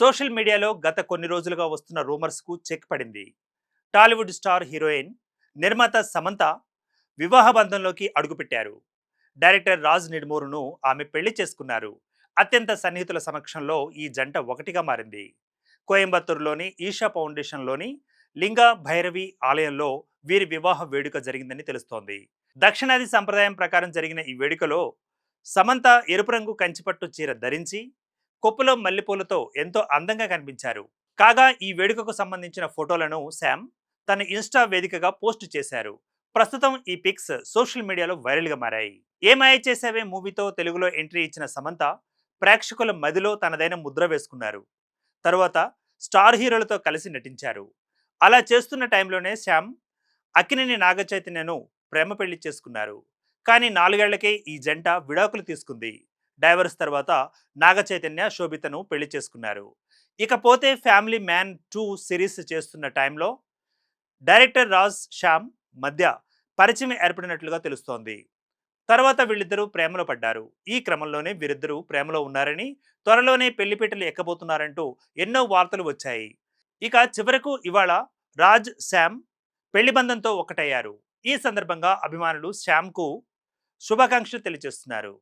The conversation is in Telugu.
సోషల్ మీడియాలో గత కొన్ని రోజులుగా వస్తున్న రూమర్స్కు చెక్ పడింది. టాలీవుడ్ స్టార్ హీరోయిన్, నిర్మాత సమంత వివాహ బంధంలోకి అడుగుపెట్టారు. డైరెక్టర్ రాజ్ నిడుమూరును ఆమె పెళ్లి చేసుకున్నారు. అత్యంత సన్నిహితుల సమక్షంలో ఈ జంట ఒకటిగా మారింది. కోయంబత్తూరులోని ఈషా ఫౌండేషన్లోని లింగ భైరవి ఆలయంలో వీరి వివాహ వేడుక జరిగిందని తెలుస్తోంది. దక్షిణాది సంప్రదాయం ప్రకారం జరిగిన ఈ వేడుకలో సమంత ఎరుపు రంగు కంచిపట్టు చీర ధరించి కొప్పులో మల్లెపూలతో ఎంతో అందంగా కనిపించారు. కాగా ఈ వేడుకకు సంబంధించిన ఫోటోలను శామ్ తన ఇన్స్టా వేదికగా పోస్ట్ చేశారు. ప్రస్తుతం ఈ పిక్స్ సోషల్ మీడియాలో వైరల్గా మారాయి. ఏమాయ చేసావే మూవీతో తెలుగులో ఎంట్రీ ఇచ్చిన సమంత ప్రేక్షకుల మదిలో తనదైన ముద్ర వేసుకున్నారు. తరువాత స్టార్ హీరోలతో కలిసి నటించారు. అలా చేస్తున్న టైంలోనే శ్యామ్ అక్కినేని నాగచైతన్యను ప్రేమ పెళ్లి చేసుకున్నారు. కానీ 4 ఏళ్లకే ఈ జంట విడాకులు తీసుకుంది. డైవర్స్ తర్వాత నాగచైతన్య శోభితను పెళ్లి చేసుకున్నారు. ఇకపోతే ఫ్యామిలీ మ్యాన్ 2 సిరీస్ చేస్తున్న టైంలో డైరెక్టర్ రాజ్ శ్యామ్ మధ్య పరిచయం ఏర్పడినట్లుగా తెలుస్తోంది. తర్వాత వీళ్ళిద్దరూ ప్రేమలో పడ్డారు. ఈ క్రమంలోనే వీరిద్దరూ ప్రేమలో ఉన్నారని, త్వరలోనే పెళ్లిపీటలు ఎక్కబోతున్నారంటూ ఎన్నో వార్తలు వచ్చాయి. ఇక చివరకు ఇవాళ రాజ్ శ్యామ్ పెళ్లి బంధంతో ఒకటయ్యారు. ఈ సందర్భంగా అభిమానులు శ్యామ్కు శుభాకాంక్షలు తెలియజేస్తున్నారు.